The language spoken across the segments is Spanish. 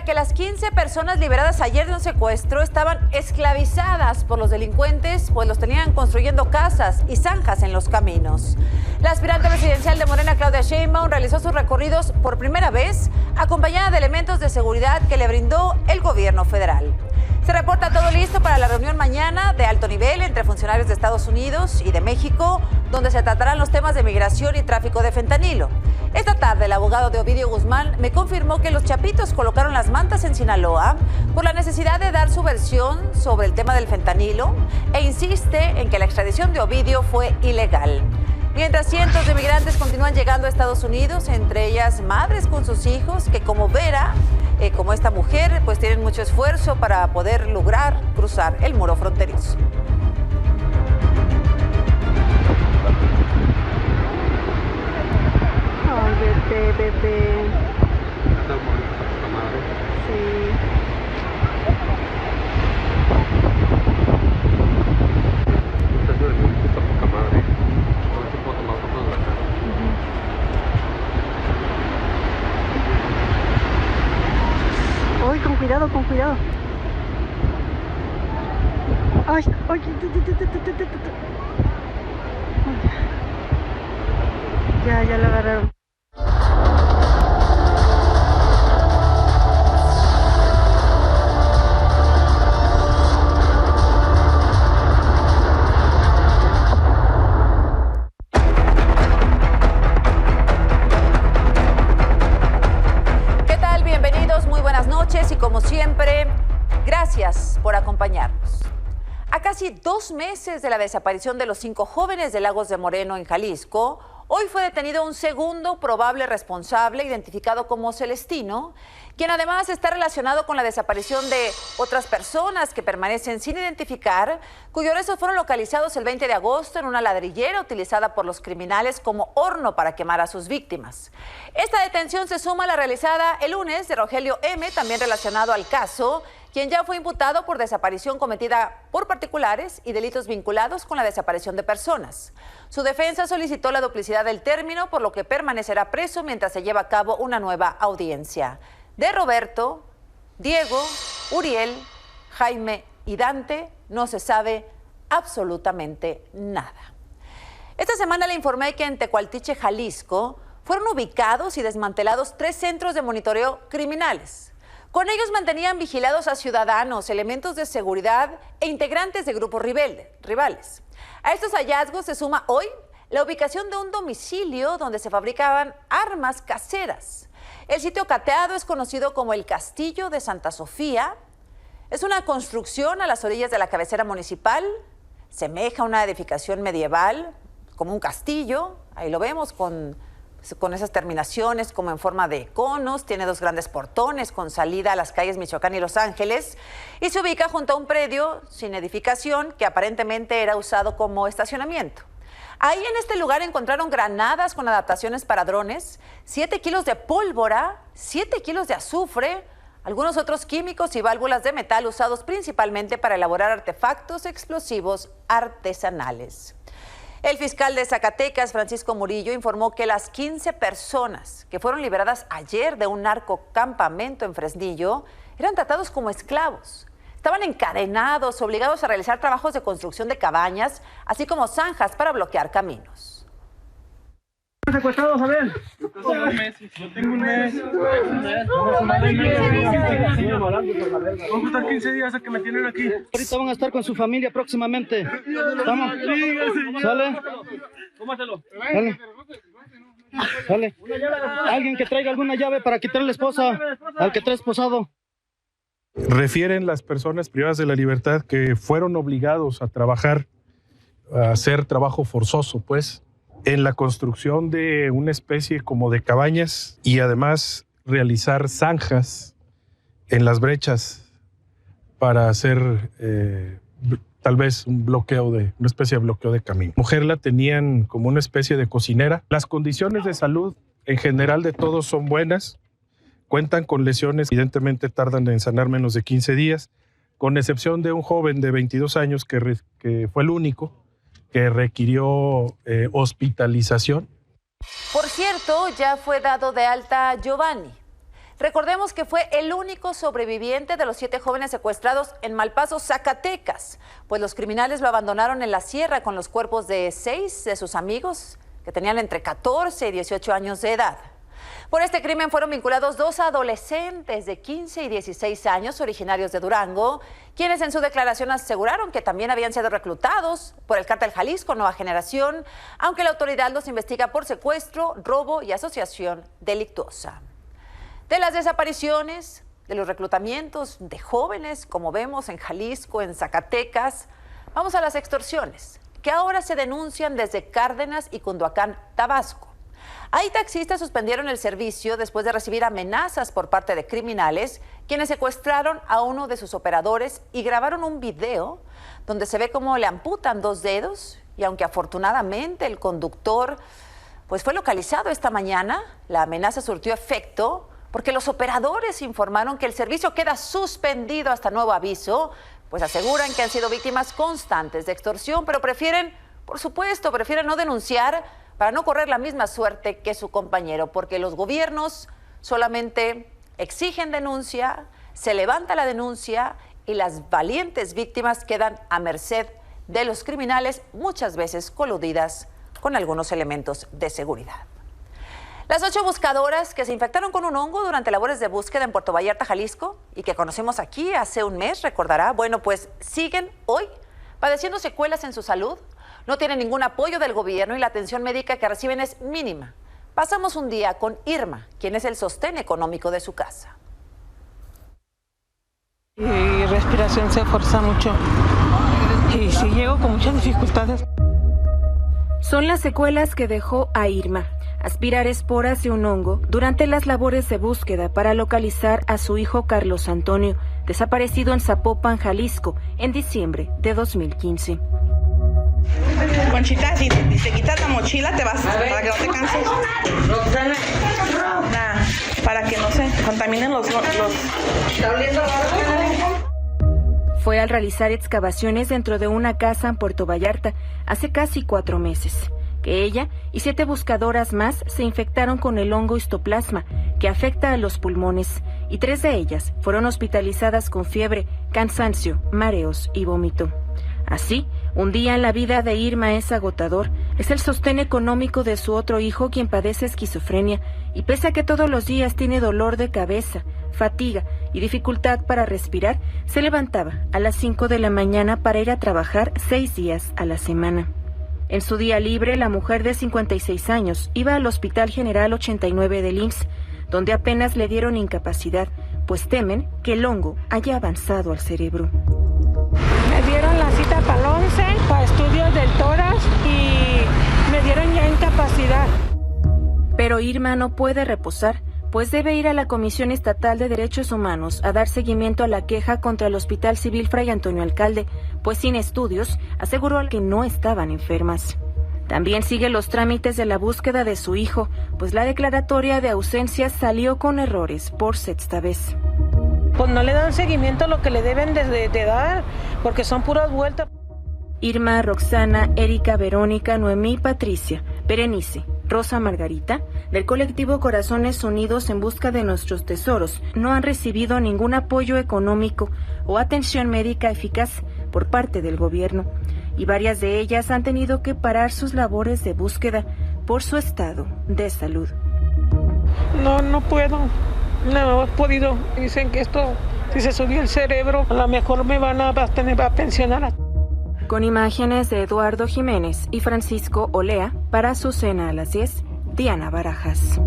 que las 15 personas liberadas ayer de un secuestro estaban esclavizadas por los delincuentes, pues los tenían construyendo casas y zanjas en los caminos. La aspirante presidencial de Morena, Claudia Sheinbaum, realizó sus recorridos por primera vez, acompañada de elementos de seguridad que le brindó el gobierno federal. Se reporta todo listo para la reunión mañana de alto nivel entre funcionarios de Estados Unidos y de México, donde se tratarán los temas de migración y tráfico de fentanilo. Esta tarde, el abogado de Ovidio Guzmán me confirmó que los chapitos colocaron las mantas en Sinaloa por la necesidad de dar su versión sobre el tema del fentanilo e insiste en que la extradición de Ovidio fue ilegal. Mientras cientos de migrantes continúan llegando a Estados Unidos, entre ellas madres con sus hijos, que como Vera, como esta mujer, pues tienen mucho esfuerzo para poder lograr cruzar el muro fronterizo. Ay, bebé. Sí. Ay, con cuidado, con cuidado. Ay, ay, ya lo agarraron. Y como siempre, gracias por acompañarnos. A casi 2 meses de la desaparición de los 5 jóvenes de Lagos de Moreno en Jalisco, hoy fue detenido un segundo probable responsable, identificado como Celestino, quien además está relacionado con la desaparición de otras personas que permanecen sin identificar, cuyos restos fueron localizados el 20 de agosto en una ladrillera utilizada por los criminales como horno para quemar a sus víctimas. Esta detención se suma a la realizada el lunes de Rogelio M., también relacionado al caso, quien ya fue imputado por desaparición cometida por particulares y delitos vinculados con la desaparición de personas. Su defensa solicitó la duplicidad del término, por lo que permanecerá preso mientras se lleva a cabo una nueva audiencia. De Roberto, Diego, Uriel, Jaime y Dante no se sabe absolutamente nada. Esta semana le informé que en Tecualtiche, Jalisco, fueron ubicados y desmantelados 3 centros de monitoreo criminales. Con ellos mantenían vigilados a ciudadanos, elementos de seguridad e integrantes de grupos rivales. A estos hallazgos se suma hoy la ubicación de un domicilio donde se fabricaban armas caseras. El sitio cateado es conocido como el Castillo de Santa Sofía. Es una construcción a las orillas de la cabecera municipal. Semeja una edificación medieval, como un castillo. Ahí lo vemos con esas terminaciones como en forma de conos. Tiene 2 grandes portones con salida a las calles Michoacán y Los Ángeles. Y se ubica junto a un predio sin edificación que aparentemente era usado como estacionamiento. Ahí en este lugar encontraron granadas con adaptaciones para drones, 7 kilos de pólvora, 7 kilos de azufre, algunos otros químicos y válvulas de metal usados principalmente para elaborar artefactos explosivos artesanales. El fiscal de Zacatecas, Francisco Murillo, informó que las 15 personas que fueron liberadas ayer de un narcocampamento en Fresnillo eran tratados como esclavos. Estaban encadenados, obligados a realizar trabajos de construcción de cabañas, así como zanjas para bloquear caminos. Secuestrados, a ver. Yo tengo un mes. Vamos a estar 15 días a que me tienen aquí. Ahorita van a estar con su familia próximamente. ¿Estamos? ¿Sale? Tómatelo. Sale. Alguien que traiga alguna llave para quitarle la esposa al que trae esposado. Refieren las personas privadas de la libertad que fueron obligados a trabajar, a hacer trabajo forzoso, pues, en la construcción de una especie como de cabañas y además realizar zanjas en las brechas para hacer tal vez una especie de bloqueo de camino. La mujer la tenían como una especie de cocinera. Las condiciones de salud en general de todos son buenas. Cuentan con lesiones, evidentemente tardan en sanar menos de 15 días, con excepción de un joven de 22 años que fue el único que requirió hospitalización. Por cierto, ya fue dado de alta Giovanni. Recordemos que fue el único sobreviviente de los 7 jóvenes secuestrados en Malpaso, Zacatecas, pues los criminales lo abandonaron en la sierra con los cuerpos de 6 de sus amigos que tenían entre 14 y 18 años de edad. Por este crimen fueron vinculados 2 adolescentes de 15 y 16 años originarios de Durango, quienes en su declaración aseguraron que también habían sido reclutados por el Cártel Jalisco Nueva Generación, aunque la autoridad los investiga por secuestro, robo y asociación delictuosa. De las desapariciones, de los reclutamientos de jóvenes, como vemos en Jalisco, en Zacatecas, vamos a las extorsiones, que ahora se denuncian desde Cárdenas y Cunduacán, Tabasco. Ahí taxistas suspendieron el servicio después de recibir amenazas por parte de criminales, quienes secuestraron a uno de sus operadores y grabaron un video donde se ve cómo le amputan 2 dedos, y aunque afortunadamente el conductor pues fue localizado esta mañana, la amenaza surtió efecto porque los operadores informaron que el servicio queda suspendido hasta nuevo aviso, pues aseguran que han sido víctimas constantes de extorsión, pero prefieren no denunciar para no correr la misma suerte que su compañero, porque los gobiernos solamente exigen denuncia, se levanta la denuncia y las valientes víctimas quedan a merced de los criminales, muchas veces coludidas con algunos elementos de seguridad. Las 8 buscadoras que se infectaron con un hongo durante labores de búsqueda en Puerto Vallarta, Jalisco, y que conocimos aquí hace un mes, recordará, bueno, pues siguen hoy padeciendo secuelas en su salud, no tienen ningún apoyo del gobierno y la atención médica que reciben es mínima. Pasamos un día con Irma, quien es el sostén económico de su casa. Y respiración se esfuerza mucho y sí llego con muchas dificultades. Son las secuelas que dejó a Irma. Aspirar esporas de un hongo durante las labores de búsqueda para localizar a su hijo Carlos Antonio, desaparecido en Zapopan, Jalisco, en diciembre de 2015. Conchita, si te quitas la mochila te vas, para que no te canses. Para que no se contaminen los... ¿Está oliendo algo? Fue al realizar excavaciones dentro de una casa en Puerto Vallarta hace casi 4 meses. Que ella y 7 buscadoras más se infectaron con el hongo histoplasma, que afecta a los pulmones, y 3 de ellas fueron hospitalizadas con fiebre, cansancio, mareos y vómito. Así, un día en la vida de Irma es agotador. Es el sostén económico de su otro hijo, quien padece esquizofrenia, y pese a que todos los días tiene dolor de cabeza, fatiga y dificultad para respirar, se levantaba a las 5 de la mañana para ir a trabajar 6 días a la semana. En su día libre, la mujer de 56 años iba al Hospital General 89 del IMSS, donde apenas le dieron incapacidad, pues temen que el hongo haya avanzado al cerebro. Me dieron la cita para el 11, para estudios del tórax y me dieron ya incapacidad. Pero Irma no puede reposar, pues debe ir a la Comisión Estatal de Derechos Humanos a dar seguimiento a la queja contra el Hospital Civil Fray Antonio Alcalde, pues sin estudios aseguró que no estaban enfermas. También sigue los trámites de la búsqueda de su hijo, pues la declaratoria de ausencia salió con errores por 6ª vez. Pues no le dan seguimiento a lo que le deben de dar, porque son puras vueltas. Irma, Roxana, Erika, Verónica, Noemí, Patricia, Berenice, Rosa Margarita, del colectivo Corazones Unidos en Busca de Nuestros Tesoros, no han recibido ningún apoyo económico o atención médica eficaz por parte del gobierno, y varias de ellas han tenido que parar sus labores de búsqueda por su estado de salud. No puedo, no he podido. Dicen que esto, si se subió el cerebro, a lo mejor me van a pensionar. Con imágenes de Eduardo Jiménez y Francisco Olea, para Azucena a las 10, Diana Barajas.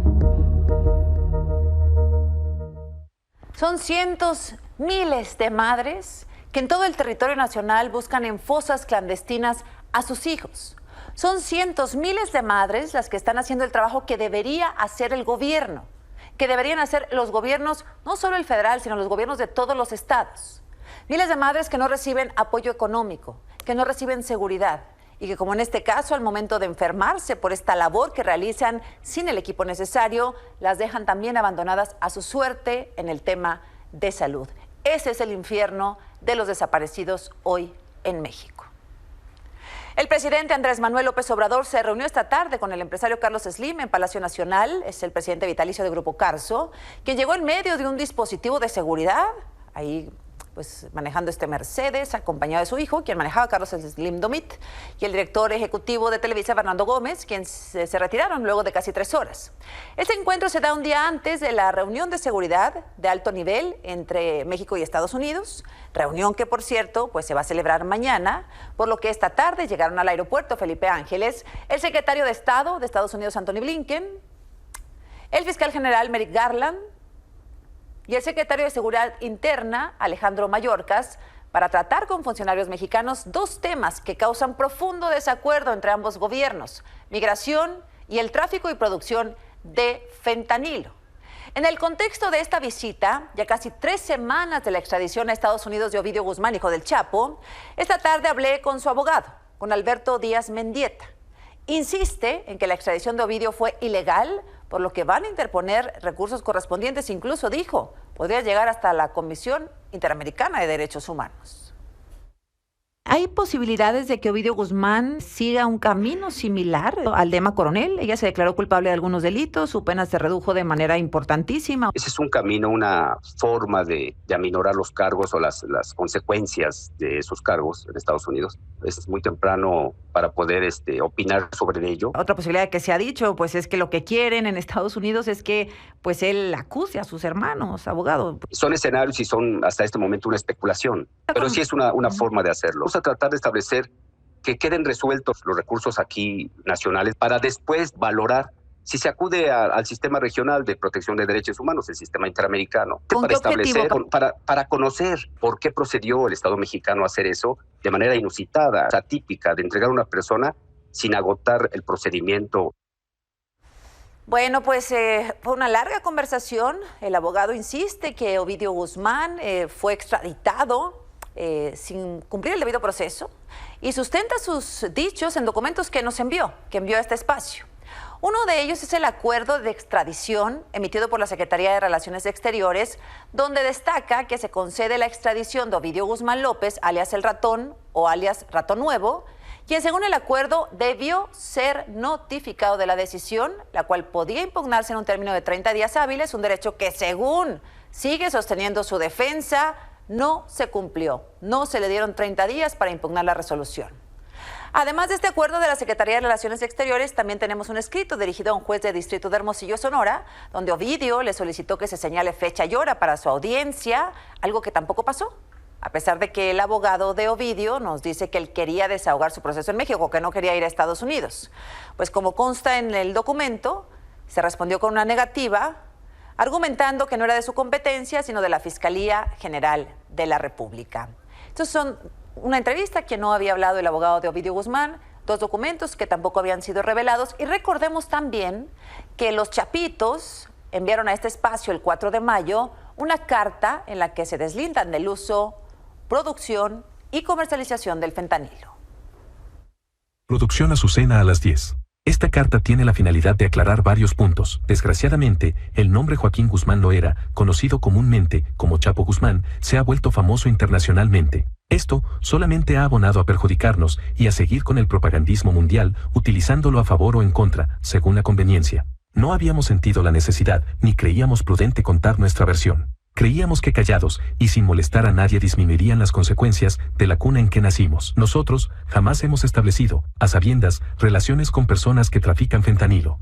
Son cientos, miles de madres que en todo el territorio nacional buscan en fosas clandestinas a sus hijos. Son cientos, miles de madres las que están haciendo el trabajo que debería hacer el gobierno, que deberían hacer los gobiernos, no solo el federal, sino los gobiernos de todos los estados. Miles de madres que no reciben apoyo económico, que no reciben seguridad y que, como en este caso, al momento de enfermarse por esta labor que realizan sin el equipo necesario, las dejan también abandonadas a su suerte en el tema de salud. Ese es el infierno de los desaparecidos hoy en México. El presidente Andrés Manuel López Obrador se reunió esta tarde con el empresario Carlos Slim en Palacio Nacional. Es el presidente vitalicio de Grupo Carso, quien llegó en medio de un dispositivo de seguridad, ahí pues manejando este Mercedes, acompañado de su hijo, quien manejaba Carlos Slim Domit, y el director ejecutivo de Televisa, Fernando Gómez, quien se retiraron luego de casi 3 horas. Este encuentro se da un día antes de la reunión de seguridad de alto nivel entre México y Estados Unidos, reunión que, por cierto, pues se va a celebrar mañana, por lo que esta tarde llegaron al aeropuerto Felipe Ángeles el secretario de Estado de Estados Unidos, Antony Blinken, el fiscal general Merrick Garland, y el secretario de Seguridad Interna, Alejandro Mayorkas, para tratar con funcionarios mexicanos 2 temas que causan profundo desacuerdo entre ambos gobiernos: migración y el tráfico y producción de fentanilo. En el contexto de esta visita, ya casi 3 semanas de la extradición a Estados Unidos de Ovidio Guzmán, hijo del Chapo, esta tarde hablé con su abogado, con Alberto Díaz Mendieta. Insiste en que la extradición de Ovidio fue ilegal, por lo que van a interponer recursos correspondientes. Incluso dijo, podría llegar hasta la Comisión Interamericana de Derechos Humanos. ¿Hay posibilidades de que Ovidio Guzmán siga un camino similar al de Emma Coronel? Ella se declaró culpable de algunos delitos, su pena se redujo de manera importantísima. Ese es un camino, una forma de aminorar los cargos o las consecuencias de esos cargos en Estados Unidos. Es muy temprano para poder opinar sobre ello. Otra posibilidad que se ha dicho pues es que lo que quieren en Estados Unidos es que pues él acuse a sus hermanos, abogado. Son escenarios y son hasta este momento una especulación, pero sí es una forma de hacerlo. Vamos a tratar de establecer que queden resueltos los recursos aquí nacionales para después valorar si se acude al sistema regional de protección de derechos humanos, el sistema interamericano, para establecer, para conocer por qué procedió el Estado mexicano a hacer eso de manera inusitada, atípica, de entregar a una persona sin agotar el procedimiento. Bueno, pues fue una larga conversación. El abogado insiste que Ovidio Guzmán fue extraditado sin cumplir el debido proceso y sustenta sus dichos en documentos que nos envió a este espacio. Uno de ellos es el acuerdo de extradición emitido por la Secretaría de Relaciones Exteriores, donde destaca que se concede la extradición de Ovidio Guzmán López, alias El Ratón o alias Ratón Nuevo, quien según el acuerdo debió ser notificado de la decisión, la cual podía impugnarse en un término de 30 días hábiles, un derecho que según sigue sosteniendo su defensa, no se cumplió. No se le dieron 30 días para impugnar la resolución. Además de este acuerdo de la Secretaría de Relaciones Exteriores, también tenemos un escrito dirigido a un juez de distrito de Hermosillo, Sonora, donde Ovidio le solicitó que se señale fecha y hora para su audiencia, algo que tampoco pasó, a pesar de que el abogado de Ovidio nos dice que él quería desahogar su proceso en México, que no quería ir a Estados Unidos. Pues como consta en el documento, se respondió con una negativa, argumentando que no era de su competencia, sino de la Fiscalía General de la República. Estos son una entrevista que no había hablado el abogado de Ovidio Guzmán, 2 documentos que tampoco habían sido revelados, y recordemos también que los Chapitos enviaron a este espacio el 4 de mayo una carta en la que se deslindan del uso, producción y comercialización del fentanilo. Producción Azucena a las 10. Esta carta tiene la finalidad de aclarar varios puntos. Desgraciadamente, el nombre Joaquín Guzmán Loera, conocido comúnmente como Chapo Guzmán, se ha vuelto famoso internacionalmente. Esto solamente ha abonado a perjudicarnos y a seguir con el propagandismo mundial, utilizándolo a favor o en contra, según la conveniencia. No habíamos sentido la necesidad, ni creíamos prudente contar nuestra versión. Creíamos que callados y sin molestar a nadie disminuirían las consecuencias de la cuna en que nacimos. Nosotros jamás hemos establecido, a sabiendas, relaciones con personas que trafican fentanilo.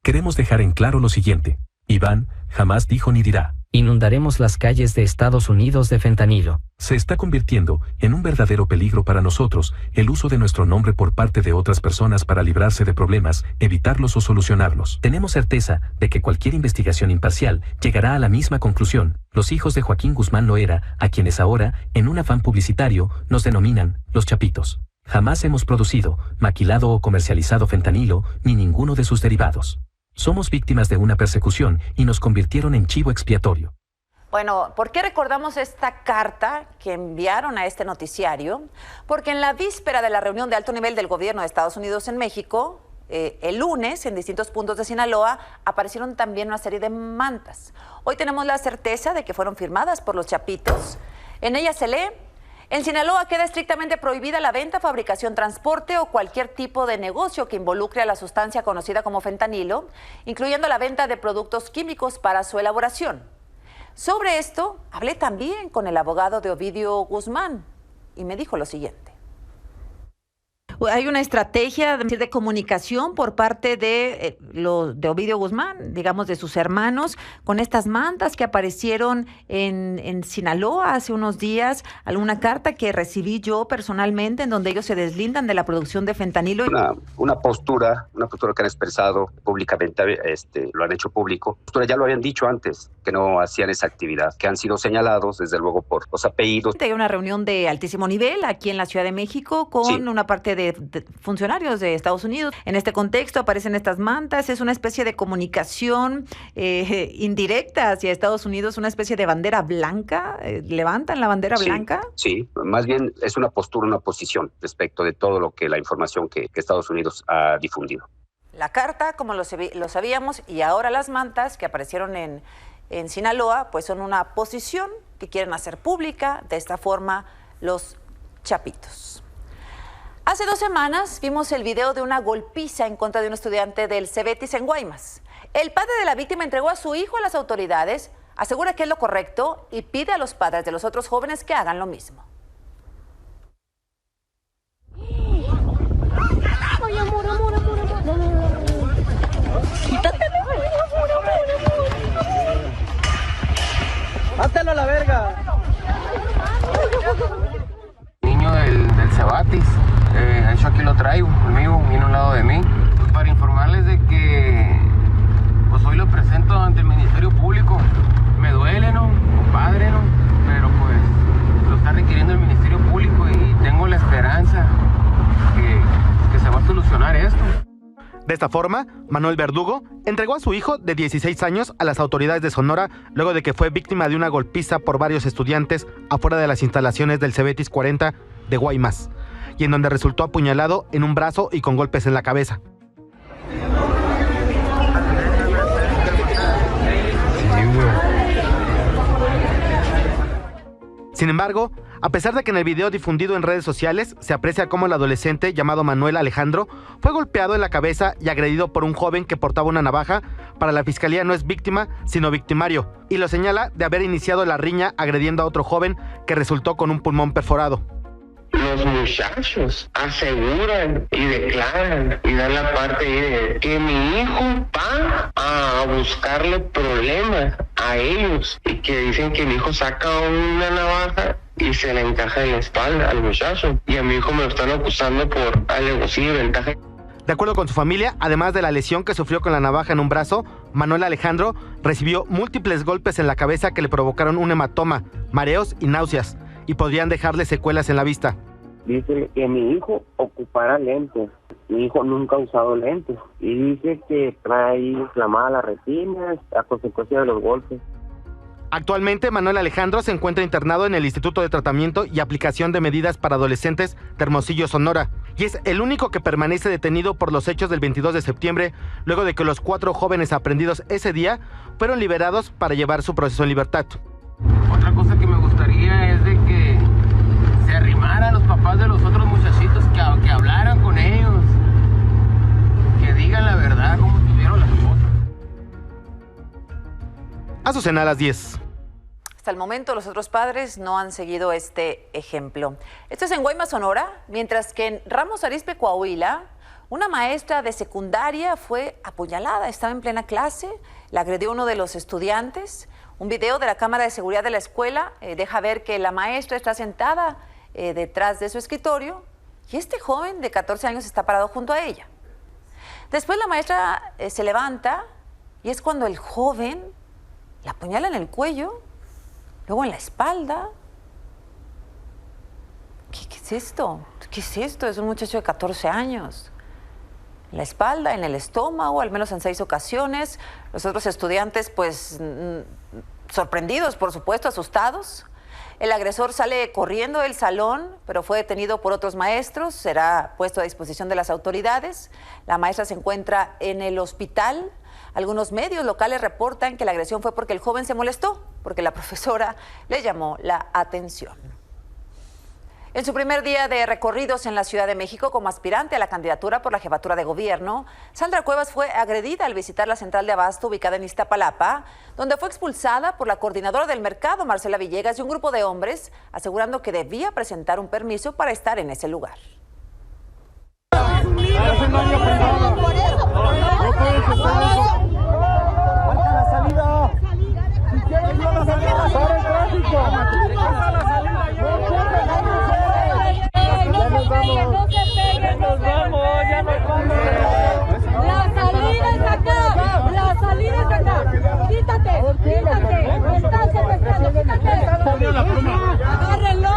Queremos dejar en claro lo siguiente. Iván jamás dijo ni dirá: inundaremos las calles de Estados Unidos de fentanilo. Se está convirtiendo en un verdadero peligro para nosotros el uso de nuestro nombre por parte de otras personas para librarse de problemas, evitarlos o solucionarlos. Tenemos certeza de que cualquier investigación imparcial llegará a la misma conclusión. Los hijos de Joaquín Guzmán Loera, a quienes ahora, en un afán publicitario, nos denominan los Chapitos. Jamás hemos producido, maquilado o comercializado fentanilo, ni ninguno de sus derivados. Somos víctimas de una persecución y nos convirtieron en chivo expiatorio. Bueno, ¿por qué recordamos esta carta que enviaron a este noticiario? Porque en la víspera de la reunión de alto nivel del gobierno de Estados Unidos en México, el lunes, en distintos puntos de Sinaloa, aparecieron también una serie de mantas. Hoy tenemos la certeza de que fueron firmadas por los Chapitos. En ella se lee: En Sinaloa queda estrictamente prohibida la venta, fabricación, transporte o cualquier tipo de negocio que involucre a la sustancia conocida como fentanilo, incluyendo la venta de productos químicos para su elaboración. Sobre esto, hablé también con el abogado de Ovidio Guzmán y me dijo lo siguiente. Hay una estrategia de comunicación por parte de Ovidio Guzmán, digamos de sus hermanos, con estas mantas que aparecieron en Sinaloa hace unos días, alguna carta que recibí yo personalmente en donde ellos se deslindan de la producción de fentanilo. Una postura que han expresado públicamente, lo han hecho público. Ya lo habían dicho antes, que no hacían esa actividad, que han sido señalados desde luego por los apellidos. Hay una reunión de altísimo nivel aquí en la Ciudad de México con una parte de funcionarios de Estados Unidos. En este contexto aparecen estas mantas, es una especie de comunicación indirecta hacia Estados Unidos, una especie de bandera blanca. ¿Levantan la bandera blanca? Sí, más bien es una postura, una posición respecto de todo lo que la información que Estados Unidos ha difundido. La carta, como lo sabíamos, y ahora las mantas que aparecieron en Sinaloa, pues son una posición que quieren hacer pública, de esta forma los chapitos. Hace 2 semanas vimos el video de una golpiza en contra de un estudiante del Cebetis en Guaymas. El padre de la víctima entregó a su hijo a las autoridades, asegura que es lo correcto y pide a los padres de los otros jóvenes que hagan lo mismo. Ay, amor. Quítate, amor. ¡Hátelo a la verga! Niño del Cebetis. De hecho aquí lo traigo conmigo, viene a un lado de mí, pues para informarles de que pues hoy lo presento ante el Ministerio Público. Me duele, ¿no? Compadre, ¿no? Pero pues lo está requiriendo el Ministerio Público y tengo la esperanza que se va a solucionar esto. De esta forma, Manuel Verdugo entregó a su hijo de 16 años a las autoridades de Sonora luego de que fue víctima de una golpiza por varios estudiantes afuera de las instalaciones del Cebetis 40 de Guaymas, y en donde resultó apuñalado en un brazo y con golpes en la cabeza. Sin embargo, a pesar de que en el video difundido en redes sociales se aprecia cómo el adolescente llamado Manuel Alejandro fue golpeado en la cabeza y agredido por un joven que portaba una navaja, para la fiscalía no es víctima, sino victimario, y lo señala de haber iniciado la riña agrediendo a otro joven que resultó con un pulmón perforado. Los muchachos aseguran y declaran y dan la parte de que mi hijo va a buscarle problemas a ellos y que dicen que mi hijo saca una navaja y se le encaja en la espalda al muchacho, y a mi hijo me lo están acusando por alevosía y ventaja. De acuerdo con su familia, además de la lesión que sufrió con la navaja en un brazo, Manuel Alejandro recibió múltiples golpes en la cabeza que le provocaron un hematoma, mareos y náuseas, y podrían dejarle secuelas en la vista. Dice que mi hijo ocupará lentes. Mi hijo nunca ha usado lentes. Y dice que trae inflamada la retina a consecuencia de los golpes. Actualmente, Manuel Alejandro se encuentra internado en el Instituto de Tratamiento y Aplicación de Medidas para Adolescentes de Hermosillo, Sonora, y es el único que permanece detenido por los hechos del 22 de septiembre, luego de que los 4 jóvenes aprendidos ese día fueron liberados para llevar su proceso en libertad. Otra cosa que me gustaría es de que se arrimaran los papás de los otros muchachitos, que hablaran con ellos, que digan la verdad, cómo tuvieron las cosas. Azucena a las 10. Hasta el momento los otros padres no han seguido este ejemplo. Esto es en Guaymas, Sonora, mientras que en Ramos Arizpe, Coahuila, una maestra de secundaria fue apuñalada, estaba en plena clase, la agredió uno de los estudiantes. Un video de la cámara de seguridad de la escuela deja ver que la maestra está sentada detrás de su escritorio y este joven de 14 años está parado junto a ella. Después la maestra se levanta y es cuando el joven la apuñala en el cuello, luego en la espalda. ¿Qué es esto? ¿Qué es esto? Es un muchacho de 14 años. En la espalda, en el estómago, al menos en 6 ocasiones. Los otros estudiantes, pues, sorprendidos, por supuesto, asustados. El agresor sale corriendo del salón, pero fue detenido por otros maestros. Será puesto a disposición de las autoridades. La maestra se encuentra en el hospital. Algunos medios locales reportan que la agresión fue porque el joven se molestó, porque la profesora le llamó la atención. En su primer día de recorridos en la Ciudad de México como aspirante a la candidatura por la jefatura de gobierno, Sandra Cuevas fue agredida al visitar la central de abasto ubicada en Iztapalapa, donde fue expulsada por la coordinadora del mercado, Marcela Villegas, y un grupo de hombres, asegurando que debía presentar un permiso para estar en ese lugar. La salida es acá, la salida es acá. Quítate, estás secuestrando, quítate. Agárrenlo.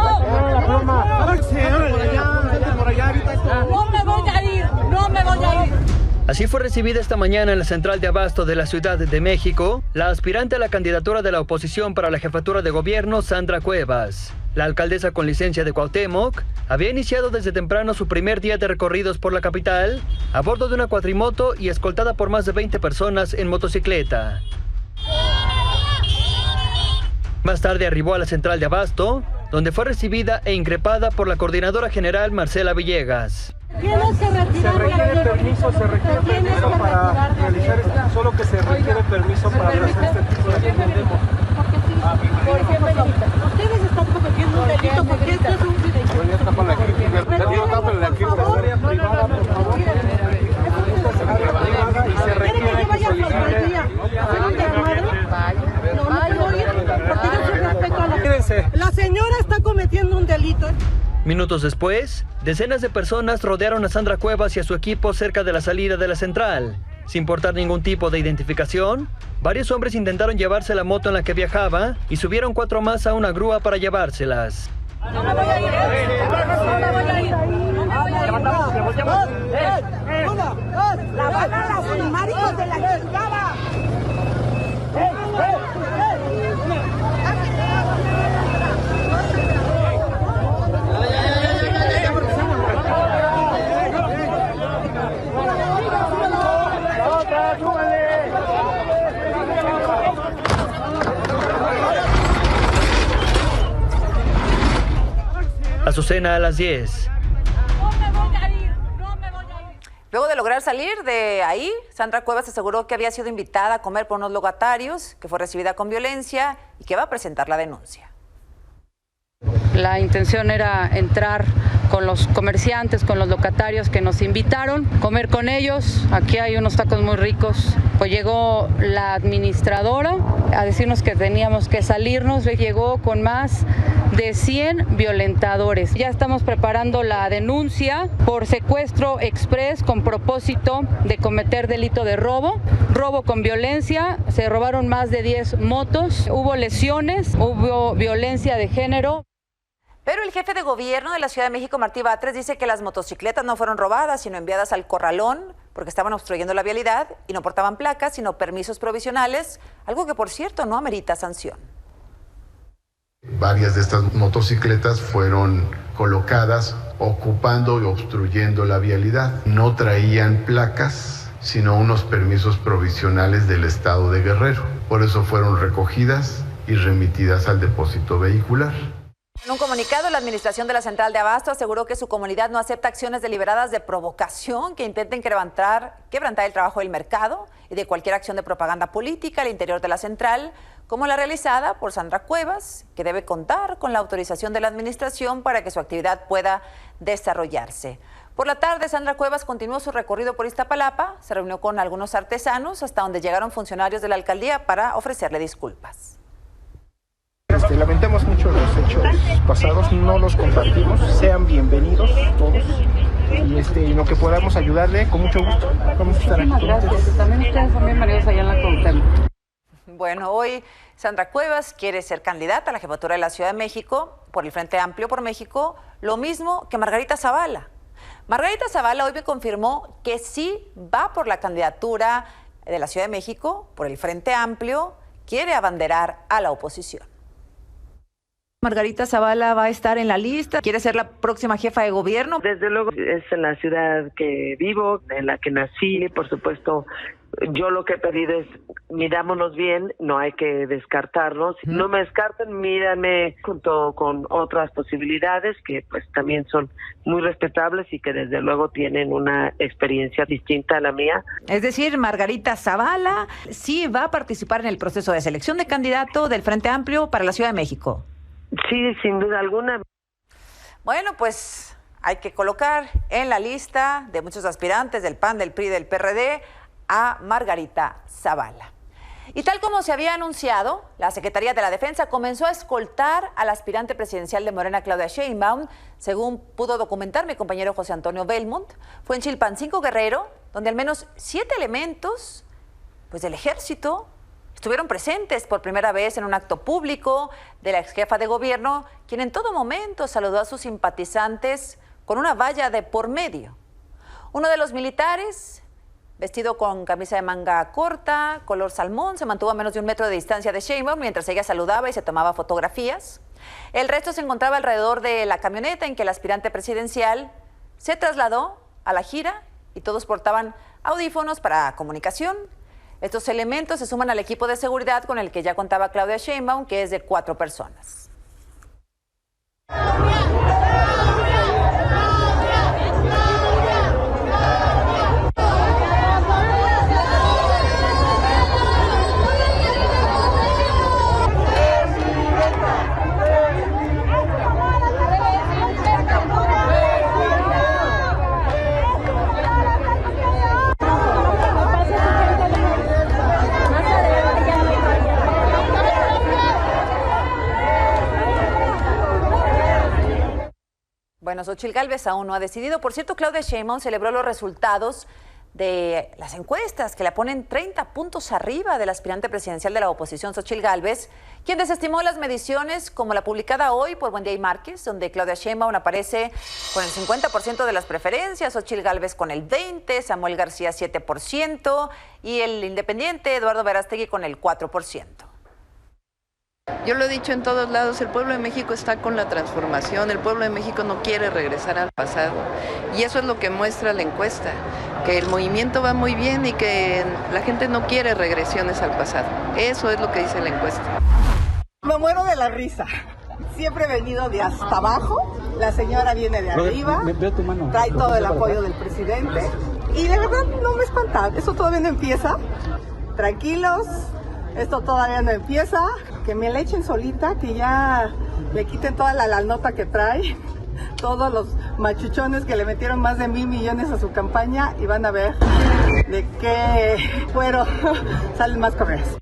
No me voy a ir, no me voy a ir. Así fue recibida esta mañana en la central de abasto de la Ciudad de México la aspirante a la candidatura de la oposición para la jefatura de gobierno, Sandra Cuevas. La alcaldesa con licencia de Cuauhtémoc había iniciado desde temprano su primer día de recorridos por la capital a bordo de una cuatrimoto y escoltada por más de 20 personas en motocicleta. Más tarde arribó a la central de abasto, donde fue recibida e increpada por la coordinadora general Marcela Villegas. Tienes que retirar. Se requiere permiso para realizar esto, solo que se requiere permiso para realizar este tipo de entendemos. Por ejemplo, ustedes están cometiendo un delito porque esto es un y se requiere que solicite. La señora está cometiendo un delito. Minutos después, decenas de personas rodearon a Sandra Cuevas y a su equipo cerca de la salida de la central. Sin portar ningún tipo de identificación, varios hombres intentaron llevarse la moto en la que viajaba y subieron 4 más a una grúa para llevárselas. No me voy a ir, no me voy a ir, no me voy a ir. La van a lastimar, hijos de la chingada. Azucena a las 10. Luego de lograr salir de ahí, Sandra Cuevas aseguró que había sido invitada a comer por unos logatarios, que fue recibida con violencia y que va a presentar la denuncia. La intención era entrar con los comerciantes, con los locatarios que nos invitaron, comer con ellos. Aquí hay unos tacos muy ricos. Pues llegó la administradora a decirnos que teníamos que salirnos. Llegó con más de 100 violentadores. Ya estamos preparando la denuncia por secuestro express con propósito de cometer delito de robo con violencia. Se robaron más de 10 motos, hubo lesiones, hubo violencia de género. Pero el jefe de gobierno de la Ciudad de México, Martí Batres, dice que las motocicletas no fueron robadas, sino enviadas al corralón porque estaban obstruyendo la vialidad y no portaban placas, sino permisos provisionales, algo que, por cierto, no amerita sanción. Varias de estas motocicletas fueron colocadas ocupando y obstruyendo la vialidad. No traían placas, sino unos permisos provisionales del estado de Guerrero. Por eso fueron recogidas y remitidas al depósito vehicular. En un comunicado, la administración de la central de abasto aseguró que su comunidad no acepta acciones deliberadas de provocación que intenten quebrantar el trabajo del mercado y de cualquier acción de propaganda política al interior de la central, como la realizada por Sandra Cuevas, que debe contar con la autorización de la administración para que su actividad pueda desarrollarse. Por la tarde, Sandra Cuevas continuó su recorrido por Iztapalapa, se reunió con algunos artesanos, hasta donde llegaron funcionarios de la alcaldía para ofrecerle disculpas. Lamentamos mucho los hechos pasados, no los compartimos, sean bienvenidos todos y lo que podamos ayudarle, con mucho gusto. Vamos a estar aquí. Gracias, también ustedes son bienvenidos allá en la Cuauhtémoc. Bueno, hoy Sandra Cuevas quiere ser candidata a la jefatura de la Ciudad de México por el Frente Amplio por México, lo mismo que Margarita Zavala. Margarita Zavala hoy me confirmó que sí va por la candidatura de la Ciudad de México por el Frente Amplio, quiere abanderar a la oposición. Margarita Zavala va a estar en la lista, quiere ser la próxima jefa de gobierno. Desde luego es en la ciudad que vivo, en la que nací, por supuesto Yo lo que he pedido es, mirámonos bien, no hay que descartarnos. No me descarten, mírame junto con otras posibilidades que pues también son muy respetables y que desde luego tienen una experiencia distinta a la mía. Es decir, Margarita Zavala sí va a participar en el proceso de selección de candidato del Frente Amplio para la Ciudad de México. Sí, sin duda alguna. Bueno, pues hay que colocar en la lista de muchos aspirantes del PAN, del PRI, del PRD a Margarita Zavala. Y tal como se había anunciado, la Secretaría de la Defensa comenzó a escoltar al aspirante presidencial de Morena, Claudia Sheinbaum. Según pudo documentar mi compañero José Antonio Belmont, fue en Chilpancingo, Guerrero, donde al menos 7 elementos del ejército estuvieron presentes por primera vez en un acto público de la exjefa de gobierno, quien en todo momento saludó a sus simpatizantes con una valla de por medio. Uno de los militares, vestido con camisa de manga corta, color salmón, se mantuvo a menos de 1 metro de distancia de Sheinbaum mientras ella saludaba y se tomaba fotografías. El resto se encontraba alrededor de la camioneta en que el aspirante presidencial se trasladó a la gira y todos portaban audífonos para comunicación. Estos elementos se suman al equipo de seguridad con el que ya contaba Claudia Sheinbaum, que es de 4 personas. Bueno, Xóchitl Gálvez aún no ha decidido. Por cierto, Claudia Sheinbaum celebró los resultados de las encuestas que la ponen 30 puntos arriba del aspirante presidencial de la oposición, Xóchitl Gálvez, quien desestimó las mediciones como la publicada hoy por Buendía y Márquez, donde Claudia Sheinbaum aparece con el 50% de las preferencias, Xóchitl Gálvez con el 20%, Samuel García 7% y el independiente Eduardo Verástegui con el 4%. Yo lo he dicho en todos lados, el pueblo de México está con la transformación, el pueblo de México no quiere regresar al pasado y eso es lo que muestra la encuesta, que el movimiento va muy bien y que la gente no quiere regresiones al pasado. Eso es lo que dice la encuesta. Me muero de la risa. Siempre he venido de hasta abajo, la señora viene de arriba, trae todo el apoyo del presidente y de verdad no me espanta, eso todavía no empieza. Tranquilos, esto todavía no empieza. Que me la echen solita, que ya le quiten toda la nota que trae, todos los machuchones que le metieron más de 1,000 millones a su campaña y van a ver de qué cuero salen más correas.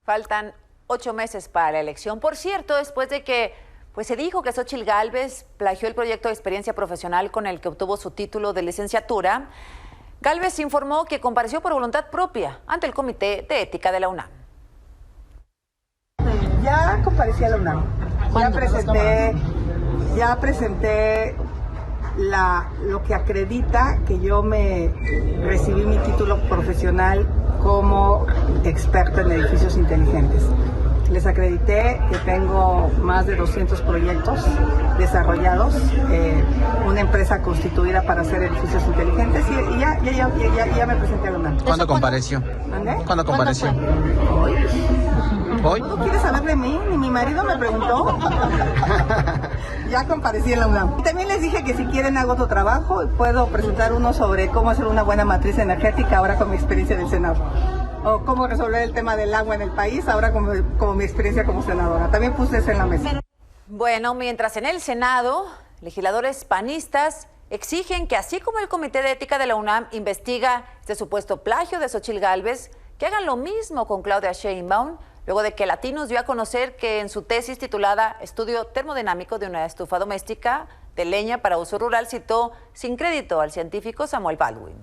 Faltan 8 meses para la elección. Por cierto, después de que se dijo que Xóchitl Gálvez plagió el proyecto de experiencia profesional con el que obtuvo su título de licenciatura, Gálvez informó que compareció por voluntad propia ante el Comité de Ética de la UNAM. Ya comparecí a la UNAM, ya presenté lo que acredita que yo recibí mi título profesional como experta en edificios inteligentes. Les acredité que tengo más de 200 proyectos desarrollados, una empresa constituida para hacer edificios inteligentes y ya me presenté a la UNAM. ¿Cuándo compareció? ¿Cuándo compareció? ¿Hoy? ¿No quieres saber de mí? Ni mi marido me preguntó. Ya comparecí en la UNAM. Y también les dije que si quieren hago otro trabajo, puedo presentar uno sobre cómo hacer una buena matriz energética ahora con mi experiencia del Senado. O cómo resolver el tema del agua en el país ahora como mi experiencia como senadora. También puse eso en la mesa. Bueno, mientras en el Senado, legisladores panistas exigen que así como el Comité de Ética de la UNAM investiga este supuesto plagio de Xóchitl Gálvez, que hagan lo mismo con Claudia Sheinbaum, luego de que Latinos dio a conocer que en su tesis titulada Estudio termodinámico de una estufa doméstica de leña para uso rural citó sin crédito al científico Samuel Baldwin.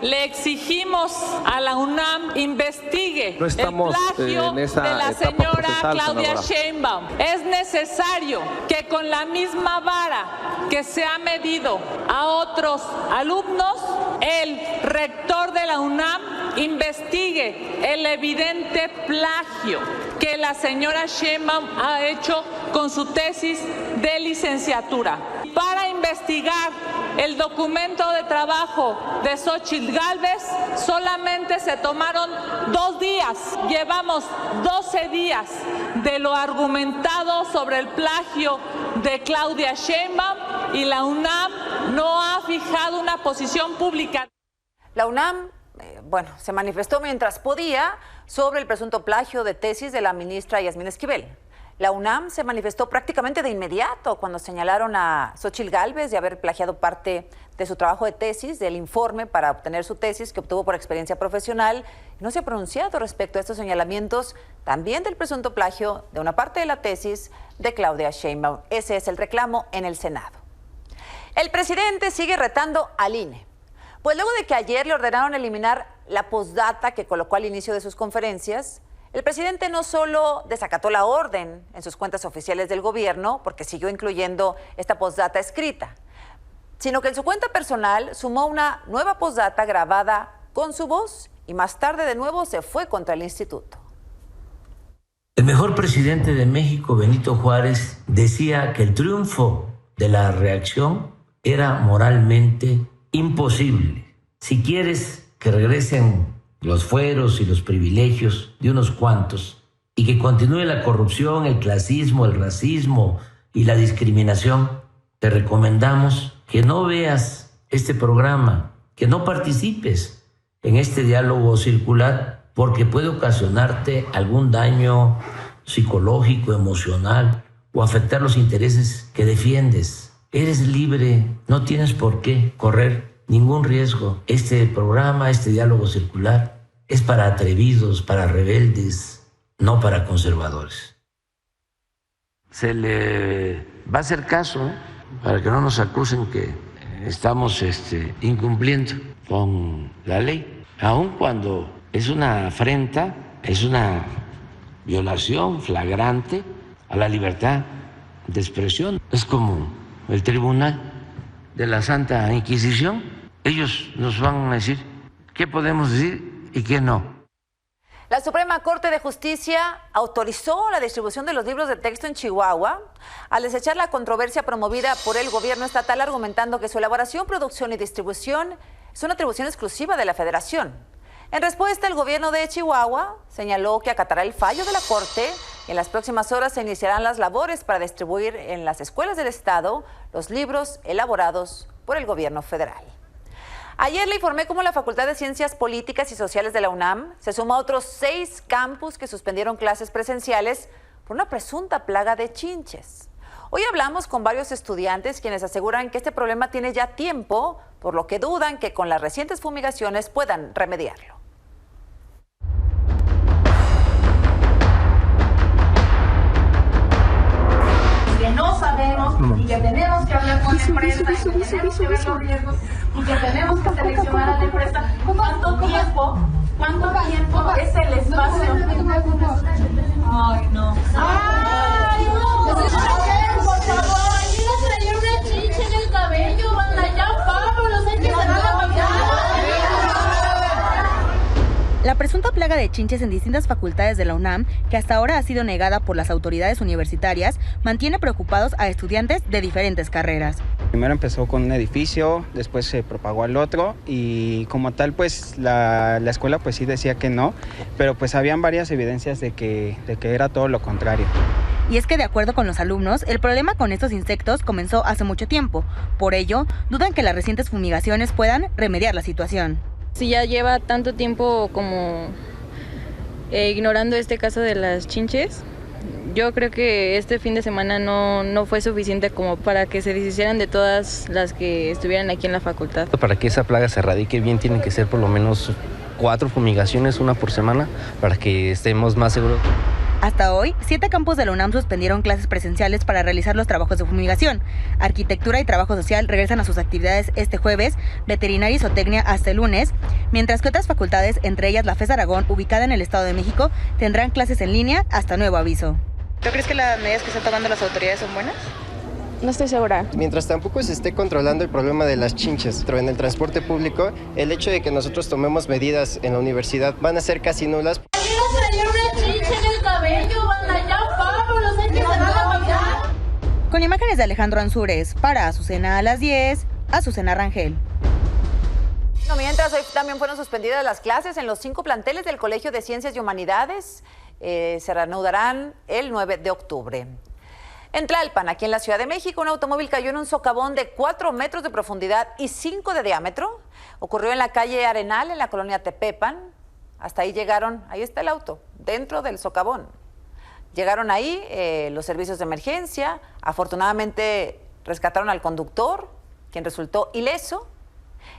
Le exigimos a la UNAM investigue el plagio de la señora Claudia Sheinbaum. Es necesario que con la misma vara que se ha medido a otros alumnos, el rector de la UNAM investigue el evidente plagio que la señora Sheinbaum ha hecho con su tesis de licenciatura. Para investigar el documento de trabajo de Xóchitl Gálvez solamente se tomaron 2 días. Llevamos 12 días de lo argumentado sobre el plagio de Claudia Sheinbaum y la UNAM no ha fijado una posición pública. La UNAM, se manifestó mientras podía sobre el presunto plagio de tesis de la ministra Yasmín Esquivel. La UNAM se manifestó prácticamente de inmediato cuando señalaron a Xóchitl Gálvez de haber plagiado parte de su trabajo de tesis, del informe para obtener su tesis que obtuvo por experiencia profesional. No se ha pronunciado respecto a estos señalamientos, también del presunto plagio de una parte de la tesis de Claudia Sheinbaum. Ese es el reclamo en el Senado. El presidente sigue retando al INE, pues luego de que ayer le ordenaron eliminar la postdata que colocó al inicio de sus conferencias, el presidente no solo desacató la orden en sus cuentas oficiales del gobierno, porque siguió incluyendo esta postdata escrita, sino que en su cuenta personal sumó una nueva postdata grabada con su voz y más tarde de nuevo se fue contra el instituto. El mejor presidente de México, Benito Juárez, decía que el triunfo de la reacción era moralmente imposible. Si quieres que regresen los fueros y los privilegios de unos cuantos y que continúe la corrupción, el clasismo, el racismo y la discriminación, te recomendamos que no veas este programa, que no participes en este diálogo circular porque puede ocasionarte algún daño psicológico, emocional o afectar los intereses que defiendes. Eres libre, no tienes por qué correr ningún riesgo. Este programa, este diálogo circular, es para atrevidos, para rebeldes, no para conservadores. Se le va a hacer caso, para que no nos acusen que estamos incumpliendo con la ley, aun cuando es una afrenta, es una violación flagrante a la libertad de expresión. Es como el Tribunal de la Santa Inquisición. Ellos nos van a decir qué podemos decir y qué no. La Suprema Corte de Justicia autorizó la distribución de los libros de texto en Chihuahua al desechar la controversia promovida por el gobierno estatal, argumentando que su elaboración, producción y distribución es una atribución exclusiva de la Federación. En respuesta, el gobierno de Chihuahua señaló que acatará el fallo de la Corte y en las próximas horas se iniciarán las labores para distribuir en las escuelas del estado los libros elaborados por el gobierno federal. Ayer le informé cómo la Facultad de Ciencias Políticas y Sociales de la UNAM se sumó a otros 6 campus que suspendieron clases presenciales por una presunta plaga de chinches. Hoy hablamos con varios estudiantes quienes aseguran que este problema tiene ya tiempo, por lo que dudan que con las recientes fumigaciones puedan remediarlo. Que no sabemos y que tenemos que hablar con la empresa y que tenemos que ver los riesgos y que tenemos que seleccionar a la empresa. ¿Cuánto tiempo es el espacio? Ay, no. ¡Ay, no! Por favor, ayúdame a traer una chinche en el cabello, banda, ya vámonos, hay que cerrar la mañana. La presunta plaga de chinches en distintas facultades de la UNAM, que hasta ahora ha sido negada por las autoridades universitarias, mantiene preocupados a estudiantes de diferentes carreras. Primero empezó con un edificio, después se propagó al otro y como tal pues la escuela pues sí decía que no, pero pues habían varias evidencias de que era todo lo contrario. Y es que de acuerdo con los alumnos, el problema con estos insectos comenzó hace mucho tiempo. Por ello, dudan que las recientes fumigaciones puedan remediar la situación. Si ya lleva tanto tiempo como ignorando este caso de las chinches, yo creo que este fin de semana no fue suficiente como para que se deshicieran de todas las que estuvieran aquí en la facultad. Para que esa plaga se erradique bien tienen que ser por lo menos 4 fumigaciones, una por semana, para que estemos más seguros. Hasta hoy, 7 campus de la UNAM suspendieron clases presenciales para realizar los trabajos de fumigación. Arquitectura y Trabajo Social regresan a sus actividades este jueves, Veterinaria y Zootecnia hasta el lunes, mientras que otras facultades, entre ellas la FES Aragón, ubicada en el Estado de México, tendrán clases en línea hasta nuevo aviso. ¿Tú crees que las medidas que están tomando las autoridades son buenas? No estoy segura. Mientras tampoco se esté controlando el problema de las chinches en el transporte público, el hecho de que nosotros tomemos medidas en la universidad van a ser casi nulas. Con imágenes de Alejandro Ansúrez, para Azucena a las 10, Azucena Rangel. Mientras, hoy también fueron suspendidas las clases en los 5 planteles del Colegio de Ciencias y Humanidades. Se reanudarán el 9 de octubre. En Tlalpan, aquí en la Ciudad de México, un automóvil cayó en un socavón de 4 metros de profundidad y 5 de diámetro. Ocurrió en la calle Arenal, en la colonia Tepepan. Hasta ahí llegaron, ahí está el auto, dentro del socavón. Llegaron ahí los servicios de emergencia. Afortunadamente rescataron al conductor, quien resultó ileso.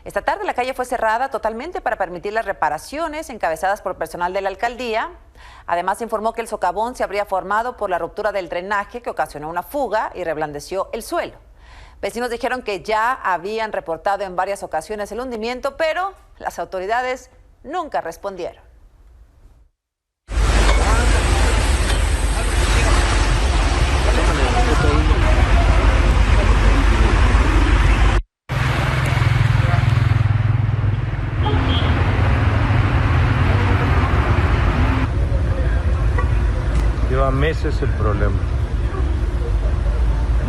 Esta tarde la calle fue cerrada totalmente para permitir las reparaciones encabezadas por personal de la alcaldía. Además, se informó que el socavón se habría formado por la ruptura del drenaje que ocasionó una fuga y reblandeció el suelo. Vecinos dijeron que ya habían reportado en varias ocasiones el hundimiento, pero las autoridades nunca respondieron. Lleva meses el problema.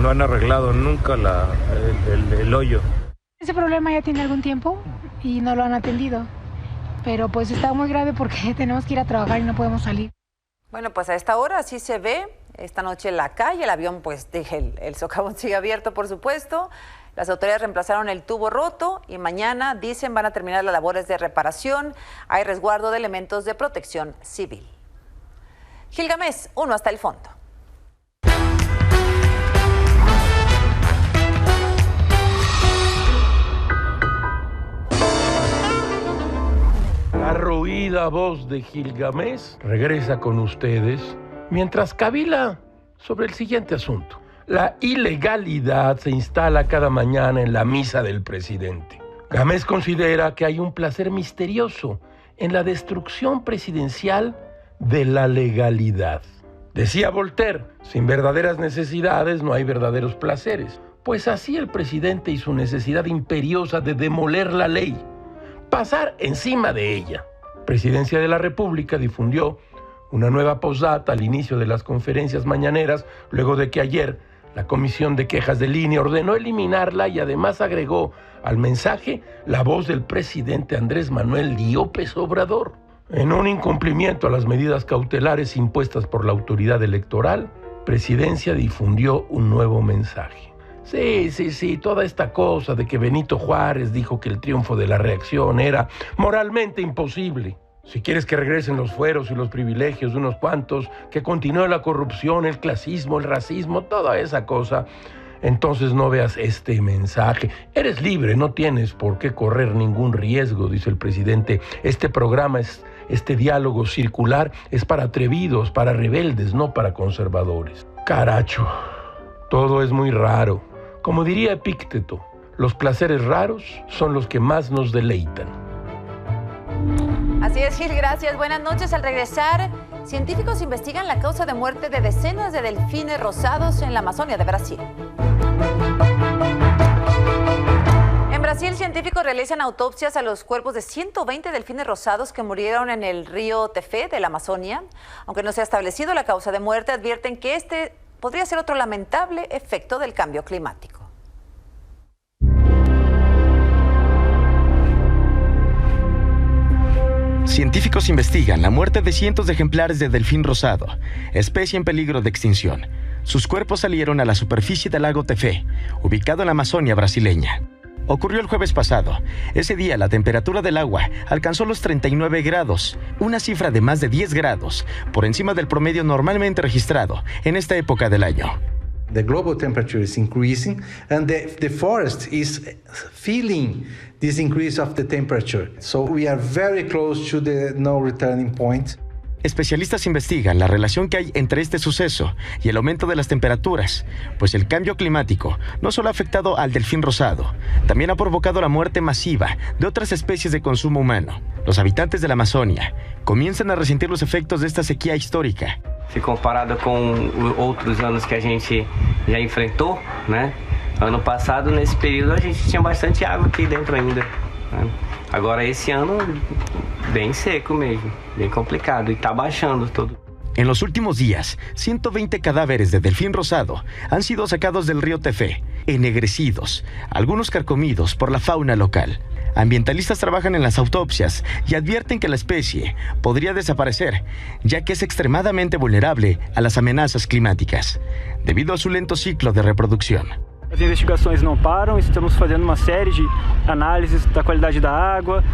No han arreglado nunca el hoyo. Ese problema ya tiene algún tiempo y no lo han atendido. Pero pues está muy grave porque tenemos que ir a trabajar y no podemos salir. Bueno, pues a esta hora sí se ve. Esta noche en la calle, el avión, pues el socavón sigue abierto, por supuesto. Las autoridades reemplazaron el tubo roto y mañana, dicen, van a terminar las labores de reparación. Hay resguardo de elementos de protección civil. Gilgamesh, 1 hasta el fondo. La roída voz de Gilgamesh regresa con ustedes mientras cavila sobre el siguiente asunto. La ilegalidad se instala cada mañana en la misa del presidente. Gilgamesh considera que hay un placer misterioso en la destrucción presidencial de la legalidad. Decía Voltaire, sin verdaderas necesidades no hay verdaderos placeres. Pues así el presidente y su necesidad imperiosa de demoler la ley, pasar encima de ella. Presidencia de la República difundió una nueva postdata al inicio de las conferencias mañaneras, luego de que ayer la Comisión de Quejas del INE ordenó eliminarla y además agregó al mensaje la voz del presidente Andrés Manuel López Obrador. En un incumplimiento a las medidas cautelares impuestas por la autoridad electoral, Presidencia difundió un nuevo mensaje. Sí, toda esta cosa de que Benito Juárez dijo que el triunfo de la reacción era moralmente imposible. Si quieres que regresen los fueros y los privilegios de unos cuantos, que continúe la corrupción, el clasismo, el racismo, toda esa cosa, entonces no veas este mensaje. Eres libre, no tienes por qué correr ningún riesgo, dice el presidente. Este diálogo circular es para atrevidos, para rebeldes, no para conservadores. Caracho, todo es muy raro. Como diría Epícteto, los placeres raros son los que más nos deleitan. Así es, Gil, gracias. Buenas noches. Al regresar, científicos investigan la causa de muerte de decenas de delfines rosados en la Amazonia de Brasil. En Brasil, científicos realizan autopsias a los cuerpos de 120 delfines rosados que murieron en el río Tefé de la Amazonia. Aunque no se ha establecido la causa de muerte, advierten que este podría ser otro lamentable efecto del cambio climático. Científicos investigan la muerte de cientos de ejemplares de delfín rosado, especie en peligro de extinción. Sus cuerpos salieron a la superficie del lago Tefé, ubicado en la Amazonia brasileña. Ocurrió el jueves pasado. Ese día la temperatura del agua alcanzó los 39 grados, una cifra de más de 10 grados, por encima del promedio normalmente registrado en esta época del año. The global temperature is increasing and the forest is feeling this increase of the temperature. So we are very close to the no returning point. Especialistas investigan la relación que hay entre este suceso y el aumento de las temperaturas, pues el cambio climático no solo ha afectado al delfín rosado, también ha provocado la muerte masiva de otras especies de consumo humano. Los habitantes de la Amazonia comienzan a resentir los efectos de esta sequía histórica. Se comparado com outros anos que a gente já enfrentou, né? Ano passado, nesse período, a gente tinha bastante água aqui dentro ainda, né? Agora, esse ano, bem seco mesmo, bem complicado, y está bajando todo. En los últimos días, 120 cadáveres de delfín rosado han sido sacados del río Tefé, ennegrecidos, algunos carcomidos por la fauna local. Ambientalistas trabajan en las autopsias y advierten que la especie podría desaparecer, ya que es extremadamente vulnerable a las amenazas climáticas, debido a su lento ciclo de reproducción. As investigações não param, estamos fazendo uma série de análises da qualidade da água,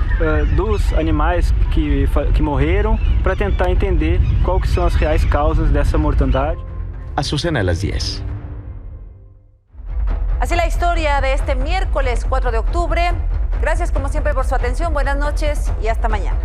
dos animais que morreram, para tentar entender quais que são as reais causas dessa mortandade. Azucena a las 10. Así la historia de este miércoles 4 de octubre. Gracias como siempre por su atención, buenas noches y hasta mañana.